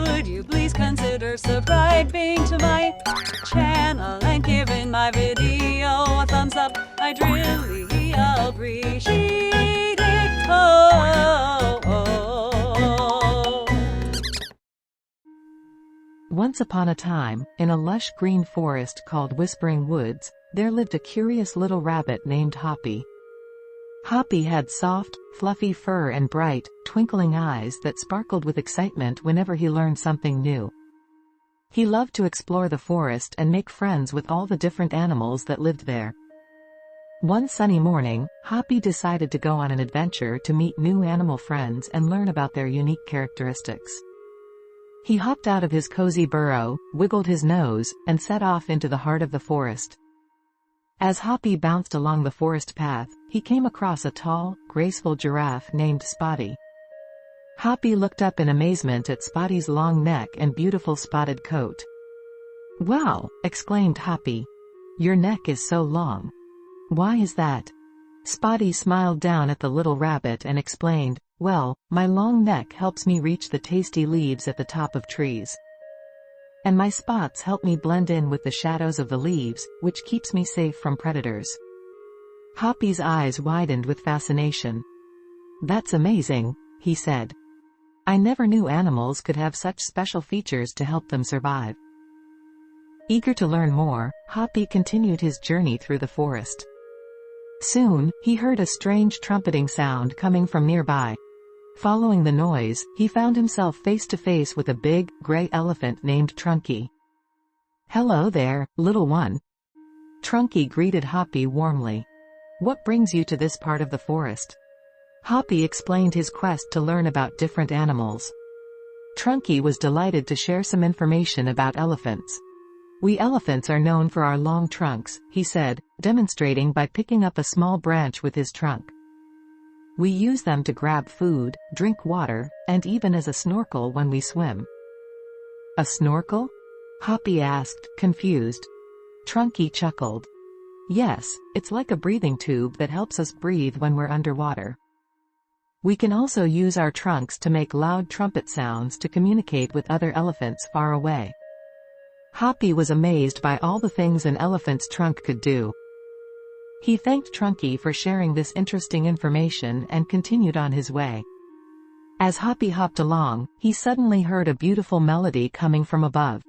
Would you please consider subscribing to my channel and giving my video a thumbs up? I'd really appreciate it. Once upon a time, in a lush green forest called Whispering Woods, there lived a curious little rabbit named Hoppy. Hoppy had soft, fluffy fur and bright, twinkling eyes that sparkled with excitement whenever he learned something new. He loved to explore the forest and make friends with all the different animals that lived there. One sunny morning, Hoppy decided to go on an adventure to meet new animal friends and learn about their unique characteristics. He hopped out of his cozy burrow, wiggled his nose, and set off into the heart of the forest. As Hoppy bounced along the forest path, he came across a tall, graceful giraffe named Spotty. Hoppy looked up in amazement at Spotty's long neck and beautiful spotted coat. "Wow!" exclaimed Hoppy. "Your neck is so long. Why is that?" Spotty smiled down at the little rabbit and explained, "Well, my long neck helps me reach the tasty leaves at the top of trees. And my spots help me blend in with the shadows of the leaves, which keeps me safe from predators." Hoppy's eyes widened with fascination. "That's amazing," he said. "I never knew animals could have such special features to help them survive." Eager to learn more, Hoppy continued his journey through the forest. Soon, he heard a strange trumpeting sound coming from nearby. Following the noise, he found himself face to face with a big, gray elephant named Trunky. "Hello there, little one." Trunky greeted Hoppy warmly. "What brings you to this part of the forest?" Hoppy explained his quest to learn about different animals. Trunky was delighted to share some information about elephants. "We elephants are known for our long trunks," he said, demonstrating by picking up a small branch with his trunk. "We use them to grab food, drink water, and even as a snorkel when we swim." "A snorkel?" Hoppy asked, confused. Trunky chuckled. "Yes, it's like a breathing tube that helps us breathe when we're underwater. We can also use our trunks to make loud trumpet sounds to communicate with other elephants far away." Hoppy was amazed by all the things an elephant's trunk could do. He thanked Trunky for sharing this interesting information and continued on his way. As Hoppy hopped along, he suddenly heard a beautiful melody coming from above.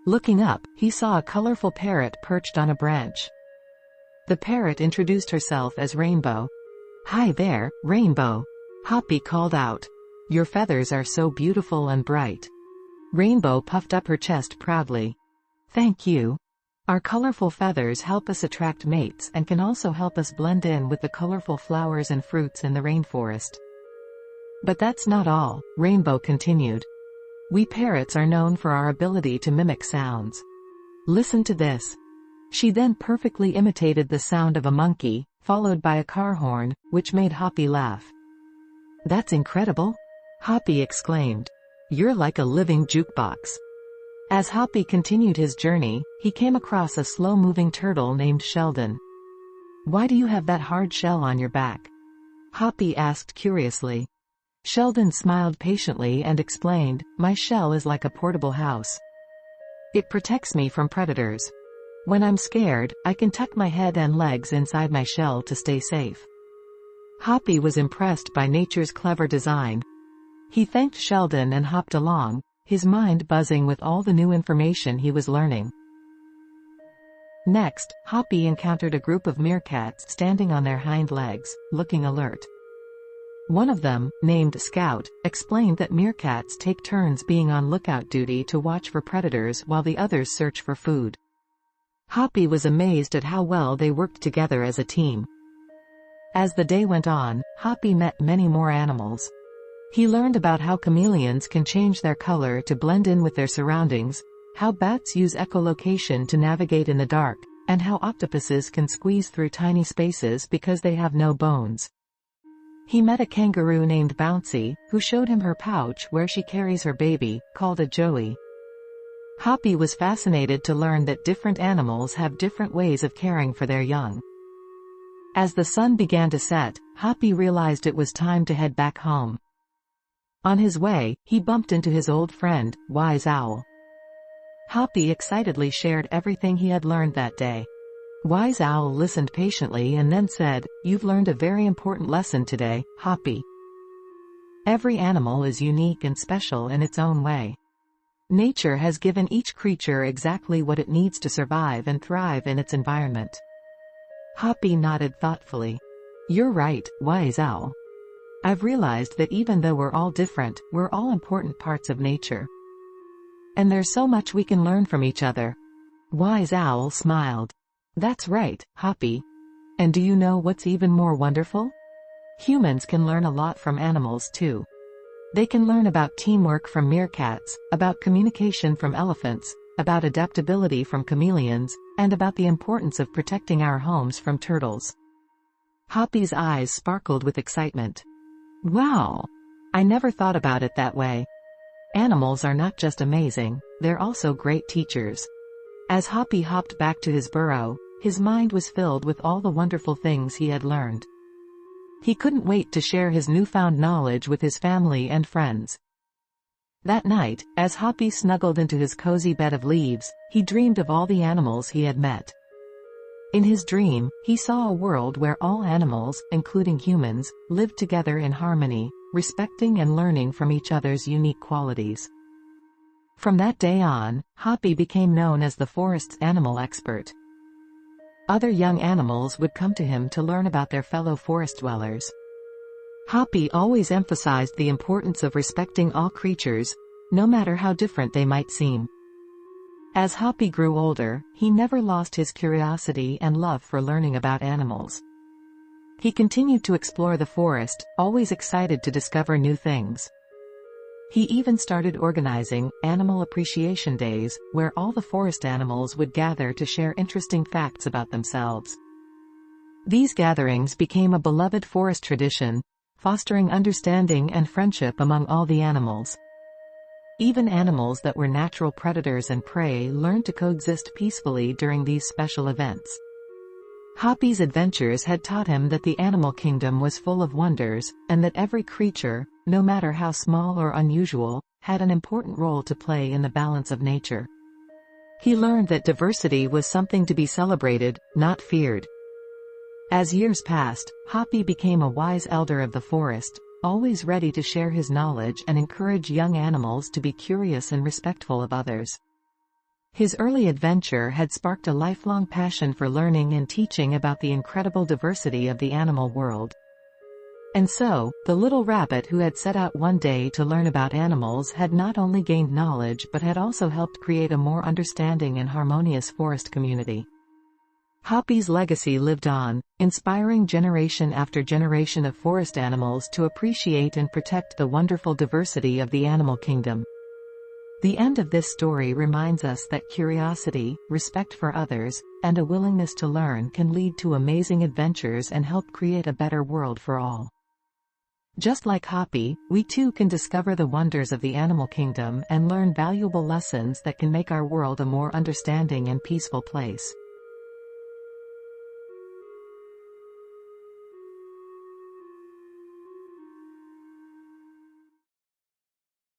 Looking up, he saw a colorful parrot perched on a branch. The parrot introduced herself as Rainbow. "Hi there, Rainbow," Hoppy called out. "Your feathers are so beautiful and bright." Rainbow puffed up her chest proudly. "Thank you. Our colorful feathers help us attract mates and can also help us blend in with the colorful flowers and fruits in the rainforest." "But that's not all," Rainbow continued. "We parrots are known for our ability to mimic sounds. Listen to this." She then perfectly imitated the sound of a monkey, followed by a car horn, which made Hoppy laugh. "That's incredible!" Hoppy exclaimed. "You're like a living jukebox." As Hoppy continued his journey, he came across a slow-moving turtle named Sheldon. "Why do you have that hard shell on your back?" Hoppy asked curiously. Sheldon smiled patiently and explained, "My shell is like a portable house. It protects me from predators. When I'm scared, I can tuck my head and legs inside my shell to stay safe." Hoppy was impressed by nature's clever design. He thanked Sheldon and hopped along, his mind buzzing with all the new information he was learning. Next, Hoppy encountered a group of meerkats standing on their hind legs, looking alert. One of them, named Scout, explained that meerkats take turns being on lookout duty to watch for predators while the others search for food. Hoppy was amazed at how well they worked together as a team. As the day went on, Hoppy met many more animals. He learned about how chameleons can change their color to blend in with their surroundings, how bats use echolocation to navigate in the dark, and how octopuses can squeeze through tiny spaces because they have no bones. He met a kangaroo named Bouncy, who showed him her pouch where she carries her baby, called a joey. Hoppy was fascinated to learn that different animals have different ways of caring for their young. As the sun began to set, Hoppy realized it was time to head back home. On his way, he bumped into his old friend, Wise Owl. Hoppy excitedly shared everything he had learned that day. Wise Owl listened patiently and then said, "You've learned a very important lesson today, Hoppy. Every animal is unique and special in its own way. Nature has given each creature exactly what it needs to survive and thrive in its environment." Hoppy nodded thoughtfully. "You're right, Wise Owl. I've realized that even though we're all different, we're all important parts of nature. And there's so much we can learn from each other." Wise Owl smiled. "That's right, Hoppy. And do you know what's even more wonderful? Humans can learn a lot from animals too. They can learn about teamwork from meerkats, about communication from elephants, about adaptability from chameleons, and about the importance of protecting our homes from turtles." Hoppy's eyes sparkled with excitement. "Wow! I never thought about it that way. Animals are not just amazing, they're also great teachers." As Hoppy hopped back to his burrow, his mind was filled with all the wonderful things he had learned. He couldn't wait to share his newfound knowledge with his family and friends. That night, as Hoppy snuggled into his cozy bed of leaves, he dreamed of all the animals he had met. In his dream, he saw a world where all animals, including humans, lived together in harmony, respecting and learning from each other's unique qualities. From that day on, Hoppy became known as the forest's animal expert. Other young animals would come to him to learn about their fellow forest dwellers. Hoppy always emphasized the importance of respecting all creatures, no matter how different they might seem. As Hoppy grew older, he never lost his curiosity and love for learning about animals. He continued to explore the forest, always excited to discover new things. He even started organizing animal appreciation days, where all the forest animals would gather to share interesting facts about themselves. These gatherings became a beloved forest tradition, fostering understanding and friendship among all the animals. Even animals that were natural predators and prey learned to coexist peacefully during these special events. Hoppy's adventures had taught him that the animal kingdom was full of wonders, and that every creature, no matter how small or unusual, had an important role to play in the balance of nature. He learned that diversity was something to be celebrated, not feared. As years passed, Hoppy became a wise elder of the forest, always ready to share his knowledge and encourage young animals to be curious and respectful of others. His early adventure had sparked a lifelong passion for learning and teaching about the incredible diversity of the animal world. And so, the little rabbit who had set out one day to learn about animals had not only gained knowledge but had also helped create a more understanding and harmonious forest community. Hoppy's legacy lived on, inspiring generation after generation of forest animals to appreciate and protect the wonderful diversity of the animal kingdom. The end of this story reminds us that curiosity, respect for others, and a willingness to learn can lead to amazing adventures and help create a better world for all. Just like Hoppy, we too can discover the wonders of the animal kingdom and learn valuable lessons that can make our world a more understanding and peaceful place.